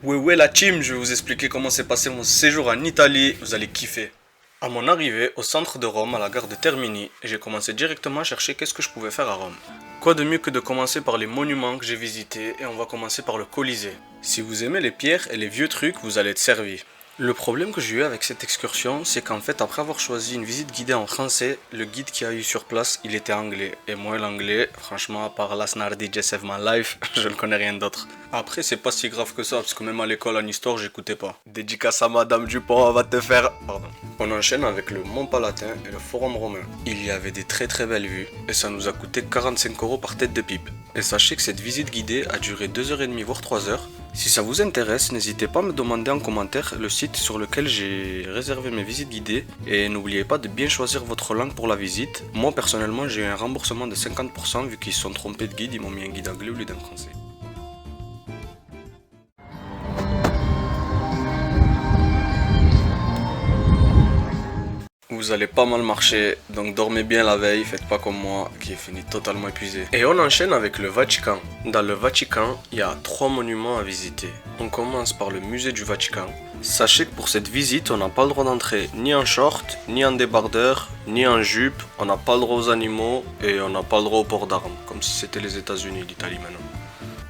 Ouais la team, je vais vous expliquer comment s'est passé mon séjour en Italie, vous allez kiffer. À mon arrivée au centre de Rome, à la gare de Termini, j'ai commencé directement à chercher qu'est-ce que je pouvais faire à Rome. Quoi de mieux que de commencer par les monuments que j'ai visités et on va commencer par le Colisée. Si vous aimez les pierres et les vieux trucs, vous allez être servi. Le problème que j'ai eu avec cette excursion, c'est qu'en fait, après avoir choisi une visite guidée en français, le guide qui a eu sur place, il était anglais. Et moi, l'anglais, franchement, à part Last Nardi Just Save My Life, je ne connais rien d'autre. Après, c'est pas si grave que ça, parce que même à l'école en histoire, j'écoutais pas. Dédicace à Madame Dupont, on va te faire. Pardon. On enchaîne avec le Mont Palatin et le Forum romain. Il y avait des très très belles vues, et ça nous a coûté 45 € par tête de pipe. Et sachez que cette visite guidée a duré 2h30 voire 3 heures. Si ça vous intéresse, n'hésitez pas à me demander en commentaire le site sur lequel j'ai réservé mes visites guidées et n'oubliez pas de bien choisir votre langue pour la visite. Moi personnellement j'ai eu un remboursement de 50% vu qu'ils se sont trompés de guide, ils m'ont mis un guide anglais au lieu d'un français. Vous allez pas mal marcher, donc dormez bien la veille, faites pas comme moi qui est fini totalement épuisé. Et on enchaîne avec le Vatican. Dans le Vatican, il y a 3 monuments à visiter. On commence par le musée du Vatican. Sachez que pour cette visite, on n'a pas le droit d'entrer ni en short, ni en débardeur, ni en jupe, on n'a pas le droit aux animaux et on n'a pas le droit au port d'armes, comme si c'était les États-Unis, l'Italie maintenant.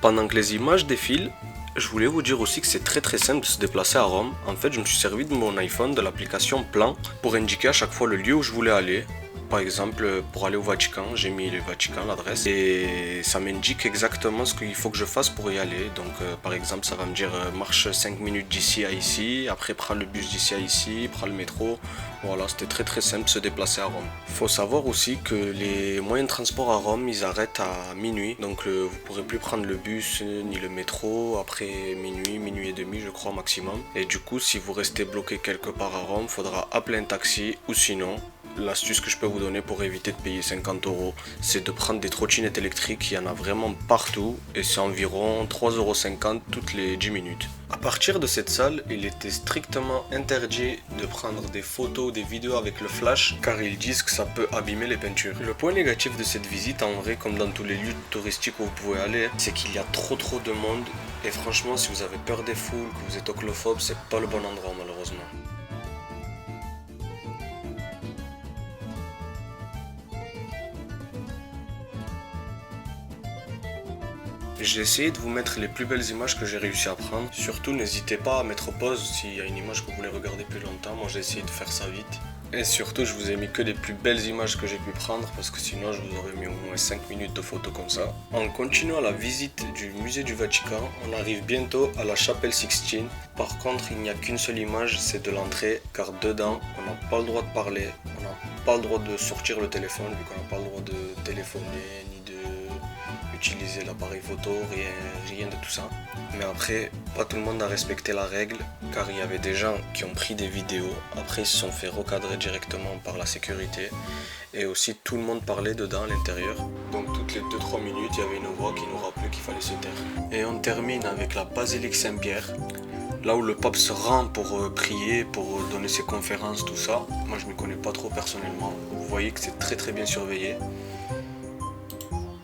Pendant que les images défilent, je voulais vous dire aussi que c'est très très simple de se déplacer à Rome. En fait, je me suis servi de mon iPhone, de l'application Plan, pour indiquer à chaque fois le lieu où je voulais aller. Par exemple, pour aller au Vatican, j'ai mis le Vatican, l'adresse, et ça m'indique exactement ce qu'il faut que je fasse pour y aller. Donc, par exemple, ça va me dire marche 5 minutes d'ici à ici, après prends le bus d'ici à ici, prends le métro. Voilà, c'était très très simple de se déplacer à Rome. Faut savoir aussi que les moyens de transport à Rome, ils arrêtent à minuit. Donc, vous pourrez plus prendre le bus ni le métro après minuit, minuit et demi, je crois maximum. Et du coup, si vous restez bloqué quelque part à Rome, faudra appeler un taxi ou sinon. L'astuce que je peux vous donner pour éviter de payer 50 €, c'est de prendre des trottinettes électriques, il y en a vraiment partout et c'est environ 3,50 € toutes les 10 minutes. À partir de cette salle, il était strictement interdit de prendre des photos ou des vidéos avec le flash car ils disent que ça peut abîmer les peintures. Le point négatif de cette visite, en vrai, comme dans tous les lieux touristiques où vous pouvez aller, c'est qu'il y a trop de monde et franchement, si vous avez peur des foules, que vous êtes oclophobe, c'est pas le bon endroit malheureusement. J'ai essayé de vous mettre les plus belles images que j'ai réussi à prendre. Surtout, n'hésitez pas à mettre pause s'il y a une image que vous voulez regarder plus longtemps. Moi, j'ai essayé de faire ça vite. Et surtout, je vous ai mis que les plus belles images que j'ai pu prendre parce que sinon, je vous aurais mis au moins 5 minutes de photos comme ça. En continuant la visite du musée du Vatican, on arrive bientôt à la chapelle Sixtine. Par contre, il n'y a qu'une seule image, c'est de l'entrée, car dedans, on n'a pas le droit de parler, on n'a pas le droit de sortir le téléphone, vu qu'on n'a pas le droit de téléphoner ni de utiliser l'appareil photo, rien de tout ça. Mais après, pas tout le monde a respecté la règle, car il y avait des gens qui ont pris des vidéos, après ils se sont fait recadrer directement par la sécurité, et aussi tout le monde parlait dedans à l'intérieur. Donc toutes les 2-3 minutes, il y avait une voix qui nous rappelait qu'il fallait se taire. Et on termine avec la basilique Saint-Pierre, là où le pape se rend pour prier, pour donner ses conférences, tout ça. Moi je ne m'y connais pas trop personnellement, vous voyez que c'est très bien surveillé.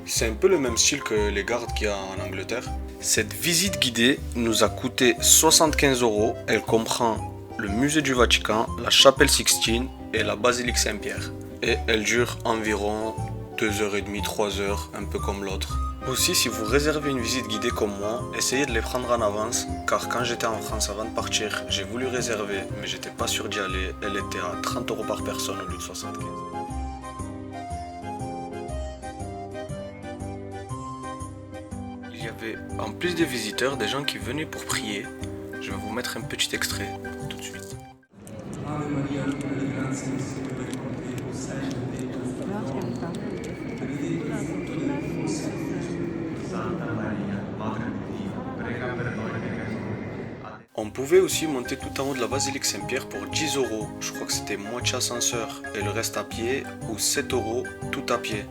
C'est un peu le même style que les gardes qu'il y a en Angleterre. Cette visite guidée nous a coûté 75 €. Elle comprend le musée du Vatican, la chapelle Sixtine et la basilique Saint-Pierre. Et elle dure environ 2h30, 3 heures, un peu comme l'autre. Aussi, si vous réservez une visite guidée comme moi, essayez de les prendre en avance, car quand j'étais en France avant de partir, j'ai voulu réserver, mais j'étais pas sûr d'y aller. Elle était à 30 € par personne au lieu de 75. Il y avait, en plus des visiteurs, des gens qui venaient pour prier. Je vais vous mettre un petit extrait tout de suite. Ave Maria, piena di grazia, il Signore è con te, sei benedetta fra le donne, benedetto il frutto del tuo seno, Gesù. Santa Maria, Madre di Dio, prega per noi peccatori. On pouvait aussi monter tout en haut de la basilique Saint-Pierre pour 10 €. Je crois que c'était moitié ascenseur et le reste à pied, ou 7 € tout à pied.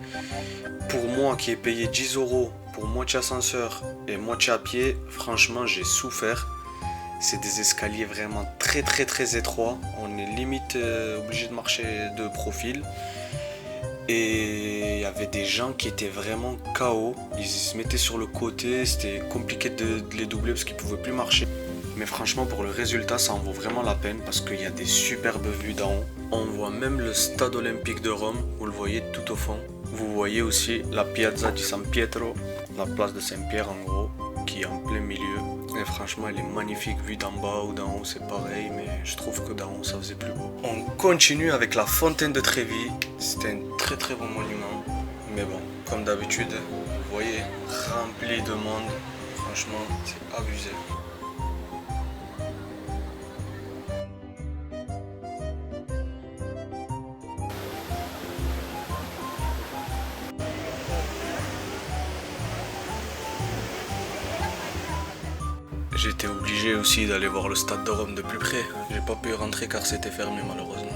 Pour moi qui ai payé 10 € pour moitié ascenseur et moitié à pied, franchement j'ai souffert. C'est des escaliers vraiment très étroits. On est limite obligé de marcher de profil. Et il y avait des gens qui étaient vraiment KO. Ils se mettaient sur le côté, c'était compliqué de les doubler parce qu'ils ne pouvaient plus marcher. Mais franchement, pour le résultat, ça en vaut vraiment la peine parce qu'il y a des superbes vues d'en haut. On voit même le stade olympique de Rome, vous le voyez tout au fond. Vous voyez aussi la Piazza di San Pietro, la place de Saint-Pierre en gros, qui est en plein milieu. Et franchement, elle est magnifique, vue d'en bas ou d'en haut, c'est pareil, mais je trouve que d'en haut, ça faisait plus beau. On continue avec la fontaine de Trévi. C'était un très très beau monument. Mais bon, comme d'habitude, vous voyez, rempli de monde. Franchement, c'est abusé. J'étais obligé aussi d'aller voir le stade de Rome de plus près. J'ai pas pu rentrer car c'était fermé malheureusement.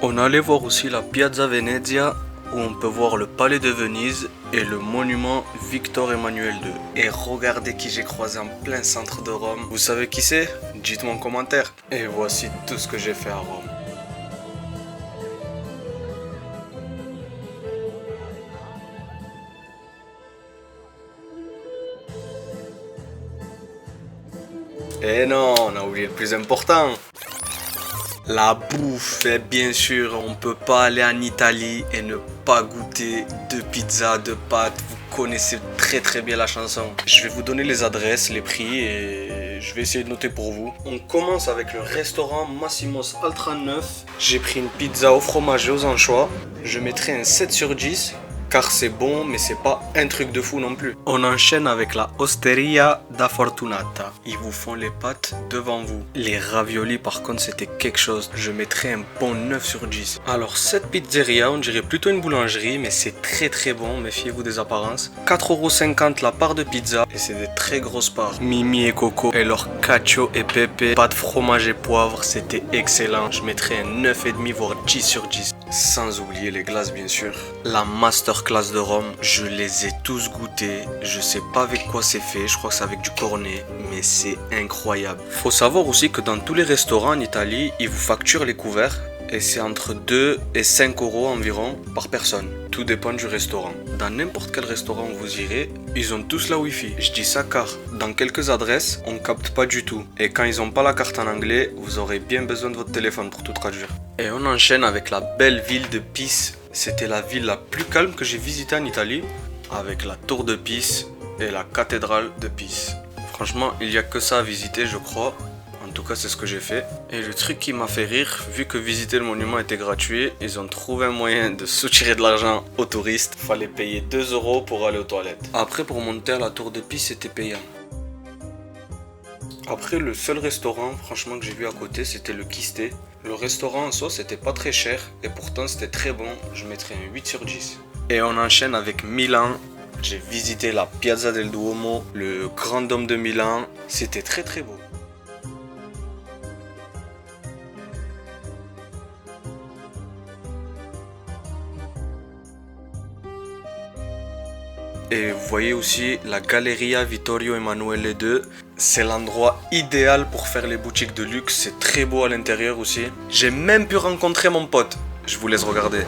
On allait voir aussi la Piazza Venezia où on peut voir le palais de Venise et le monument Victor Emmanuel II. Et regardez qui j'ai croisé en plein centre de Rome. Vous savez qui c'est? Dites-moi en commentaire. Et voici tout ce que j'ai fait à Rome. Et non, on a oublié le plus important. La bouffe, et bien sûr, on peut pas aller en Italie et ne pas goûter de pizza, de pâtes. Vous connaissez très très bien la chanson. Je vais vous donner les adresses, les prix et je vais essayer de noter pour vous. On commence avec le restaurant Massimos al 39. J'ai pris une pizza au fromage et aux anchois. Je mettrai un 7 sur 10. Car c'est bon, mais c'est pas un truc de fou non plus. On enchaîne avec la Osteria da Fortunata. Ils vous font les pâtes devant vous. Les raviolis, par contre, c'était quelque chose. Je mettrais un bon 9 sur 10. Alors, cette pizzeria, on dirait plutôt une boulangerie, mais c'est très très bon. Méfiez-vous des apparences. 4,50€ la part de pizza. Et c'est des très grosses parts. Mimi et Coco et leur cacio et pepe. Pâte fromage et poivre, c'était excellent. Je mettrais un 9,5 voire 10 sur 10. Sans oublier les glaces, bien sûr. La masterclass de Rome, je les ai tous goûtés. Je sais pas avec quoi c'est fait, je crois que c'est avec du cornet, mais c'est incroyable. Faut savoir aussi que dans tous les restaurants en Italie, ils vous facturent les couverts et c'est entre 2 et 5 euros environ par personne. Tout dépend du restaurant. Dans n'importe quel restaurant où vous irez, ils ont tous la Wi-Fi. Je dis ça car dans quelques adresses, on capte pas du tout. Et quand ils ont pas la carte en anglais, vous aurez bien besoin de votre téléphone pour tout traduire. Et on enchaîne avec la belle ville de Pise. C'était la ville la plus calme que j'ai visitée en Italie, avec la tour de Pise et la cathédrale de Pise. Franchement, il n'y a que ça à visiter, je crois. En tout cas, c'est ce que j'ai fait. Et le truc qui m'a fait rire, vu que visiter le monument était gratuit, ils ont trouvé un moyen de soutirer de l'argent aux touristes. Fallait payer 2 euros pour aller aux toilettes. Après, pour monter à la tour de Pise, c'était payant. Après, le seul restaurant, franchement, que j'ai vu à côté, c'était le Kiste. Le restaurant en soi, c'était pas très cher. Et pourtant, c'était très bon. Je mettrais un 8 sur 10. Et on enchaîne avec Milan. J'ai visité la Piazza del Duomo, le Grand Dôme de Milan. C'était très très beau. Et vous voyez aussi la Galleria Vittorio Emanuele II. C'est l'endroit idéal pour faire les boutiques de luxe. C'est très beau à l'intérieur aussi. J'ai même pu rencontrer mon pote. Je vous laisse regarder.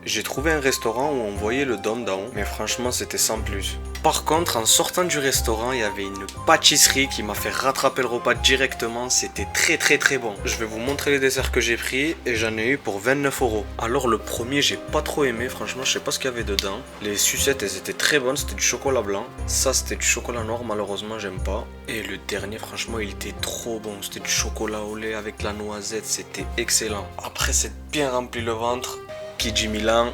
J'ai trouvé un restaurant où on voyait le dôme d'en haut, mais franchement c'était sans plus. Par contre, en sortant du restaurant, il y avait une pâtisserie qui m'a fait rattraper le repas directement. C'était très très très bon. Je vais vous montrer les desserts que j'ai pris et j'en ai eu pour 29 euros. Alors le premier, j'ai pas trop aimé. Franchement, je sais pas ce qu'il y avait dedans. Les sucettes, elles étaient très bonnes. C'était du chocolat blanc. Ça, c'était du chocolat noir. Malheureusement, j'aime pas. Et le dernier, franchement, il était trop bon. C'était du chocolat au lait avec la noisette. C'était excellent. Après, c'est bien rempli le ventre. Qui dit Milan,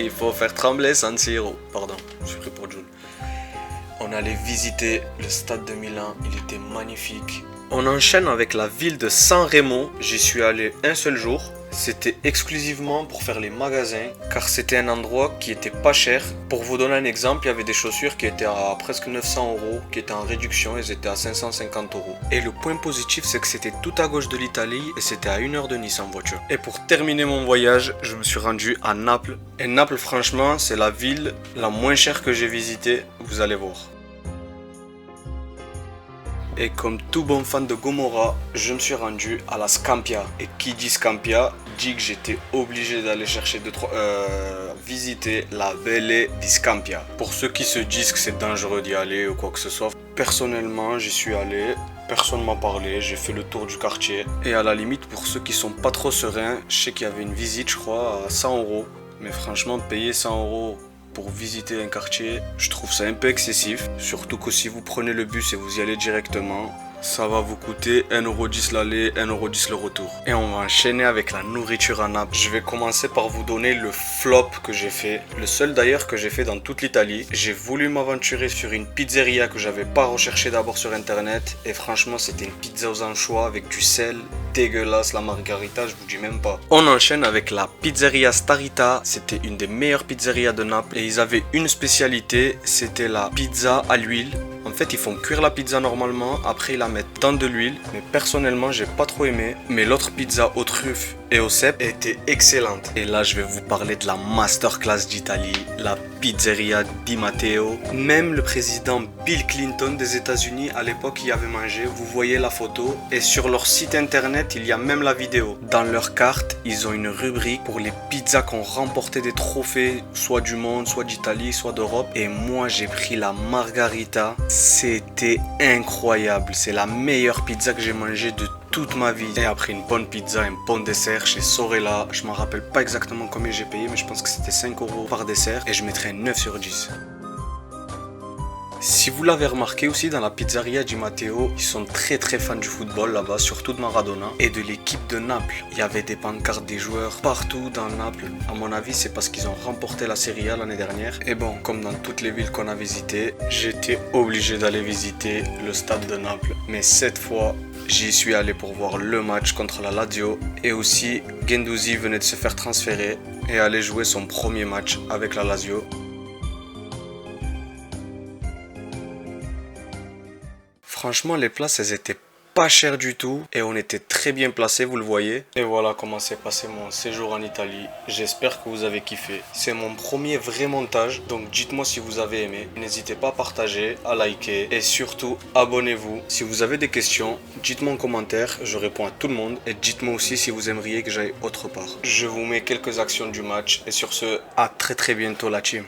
il faut faire trembler San Siro. Pardon, je suis pris pour Jules. On allait visiter le stade de Milan, il était magnifique. On enchaîne avec la ville de San Remo. J'y suis allé un seul jour. C'était exclusivement pour faire les magasins, car c'était un endroit qui était pas cher. Pour vous donner un exemple, il y avait des chaussures qui étaient à presque 900 euros, qui étaient en réduction, elles étaient à 550 euros. Et le point positif, c'est que c'était tout à gauche de l'Italie et c'était à 1 heure de Nice en voiture. Et pour terminer mon voyage, je me suis rendu à Naples. Et Naples, franchement, c'est la ville la moins chère que j'ai visitée, vous allez voir. Et comme tout bon fan de Gomorrah, je me suis rendu à la Scampia. Et qui dit Scampia dit que j'étais obligé d'aller chercher visiter la Belle di Scampia. Pour ceux qui se disent que c'est dangereux d'y aller ou quoi que ce soit, personnellement j'y suis allé. Personne m'a parlé, j'ai fait le tour du quartier. Et à la limite, pour ceux qui sont pas trop sereins, je sais qu'il y avait une visite, je crois, à 100 €. Mais franchement, payer 100 € pour visiter un quartier, je trouve ça un peu excessif. Surtout que si vous prenez le bus et vous y allez directement, ça va vous coûter 1,10 € l'aller, 1,10 € le retour. Et on va enchaîner avec la nourriture à Naples. Je vais commencer par vous donner le flop que j'ai fait. Le seul d'ailleurs que j'ai fait dans toute l'Italie. J'ai voulu m'aventurer sur une pizzeria que j'avais pas recherché d'abord sur internet. Et franchement, c'était une pizza aux anchois avec du sel. Dégueulasse, la margarita, je vous dis même pas. On enchaîne avec la pizzeria Starita. C'était une des meilleures pizzerias de Naples. Et ils avaient une spécialité, c'était la pizza à l'huile. En fait, ils font cuire la pizza normalement, après ils la mettent dans de l'huile. Mais personnellement, j'ai pas trop aimé. Mais l'autre pizza aux truffes et au cèpe était excellente. Et là, je vais vous parler de la masterclass d'Italie, la pizzeria Di Matteo. Même le président Bill Clinton des États-Unis à l'époque y avait mangé. Vous voyez la photo. Et sur leur site internet, il y a même la vidéo. Dans leur carte, ils ont une rubrique pour les pizzas qui ont remporté des trophées, soit du monde, soit d'Italie, soit d'Europe. Et moi, j'ai pris la margarita. C'était incroyable. C'est la meilleure pizza que j'ai mangée de toute ma vie. Et après une bonne pizza, un bon dessert chez Sorella. Je me rappelle pas exactement combien j'ai payé, mais je pense que c'était 5 € par dessert. Et je mettrais 9 sur 10. Si vous l'avez remarqué aussi, dans la pizzeria Di Matteo, ils sont très fans du football là-bas, surtout de Maradona et de l'équipe de Naples. Il y avait des pancartes des joueurs partout dans Naples. À mon avis, c'est parce qu'ils ont remporté la Serie A l'année dernière. Et bon, comme dans toutes les villes qu'on a visitées, j'étais obligé d'aller visiter le stade de Naples. Mais cette fois, j'y suis allé pour voir le match contre la Lazio. Et aussi, Guendouzi venait de se faire transférer et allait jouer son premier match avec la Lazio. Franchement, les places, elles étaient pas chères du tout et on était très bien placés, vous le voyez. Et voilà comment s'est passé mon séjour en Italie. J'espère que vous avez kiffé. C'est mon premier vrai montage, donc dites-moi si vous avez aimé. N'hésitez pas à partager, à liker et surtout abonnez-vous. Si vous avez des questions, dites-moi en commentaire, je réponds à tout le monde. Et dites-moi aussi si vous aimeriez que j'aille autre part. Je vous mets quelques actions du match et sur ce, à très bientôt la team.